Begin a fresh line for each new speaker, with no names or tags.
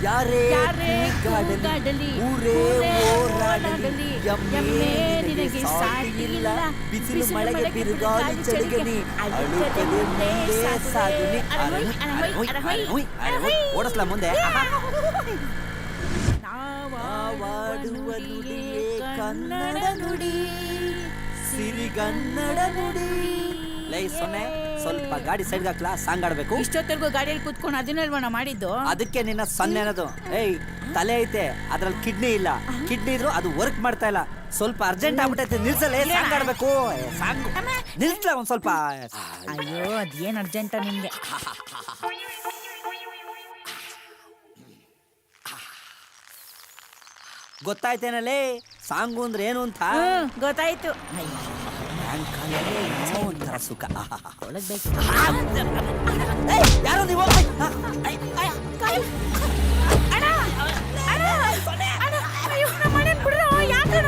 ಯಾರೇ ಕೂಗಾಡಲಿ ಊರೇ ಓಡಾಡಲಿ ಎಮ್ಮೆ ನಿನಗೆ ಸಾಟಿ ಇಲ್ಲ ಬಿಸಿಲು ಮಳೆಗೆ ಬಿರುಗಾಳಿ ಚಳಿಗನಿ ಅಳುಕದೆ ಮುಂದೆ ಸಾಗುನಿ ಓಡಿಸ್ಲಾ ಮುಂದೆ ನಾವಾಡುವ ನುಡಿಯೇ ಕನ್ನಡ ನುಡಿ ಸಿರಿಗನ್ನಡ ನುಡಿ. ಲೈ ಸೊನ್ನೆ ಸ್ವಲ್ಪ ಗಾಡಿ ಸೈಡ್ ಹಾಕ್ಲಾ, ಸಾಂಗ್ ಆಡ್ಬೇಕು.
ಇಷ್ಟೊತ್ತರೆಗೂ ಗಾಡಿಯಲ್ಲಿ ಕೂತ್ಕೊಂಡು ಅದನ್ನಲ್ವಣ ಮಾಡಿದ್ದು.
ಅದಕ್ಕೆ ನಿನ್ನ ಸೊನ್ನೆ ಅನ್ನೋದು. ಏಯ್ ತಲೆ ಐತೆ ಅದ್ರಲ್ಲಿ ಕಿಡ್ನಿ ಇಲ್ಲ, ಕಿಡ್ನಿ ಇದ್ರು ಅದು ವರ್ಕ್ ಮಾಡ್ತಾ ಇಲ್ಲ. ಸ್ವಲ್ಪ ಅರ್ಜೆಂಟ್ ಆಗ್ಬಿಟ್ಟೈತೆ, ನಿಲ್ಸಲೇ ಸಾಂಗ್ ಆಡ್ಬೇಕು. ಸಾಂಗ್ ನಿಲ್ಸ್ಲ ಒಂದ್ ಸ್ವಲ್ಪ.
ಅಯ್ಯೋ ಅದೇನ್ ಅರ್ಜೆಂಟ ನಿಮ್ಗೆ.
ಗೊತ್ತಾಯ್ತೇನಲ್ಲೇ ಸಾಂಗು ಅಂದ್ರೆ ಏನು ಅಂತ?
ಗೊತ್ತಾಯ್ತು.
ಒಂಥರ ಸುಖ.
ಒಳಗ್ಬೇಕು.
ಯಾರು ನೀವು?
ಯಾಕೆ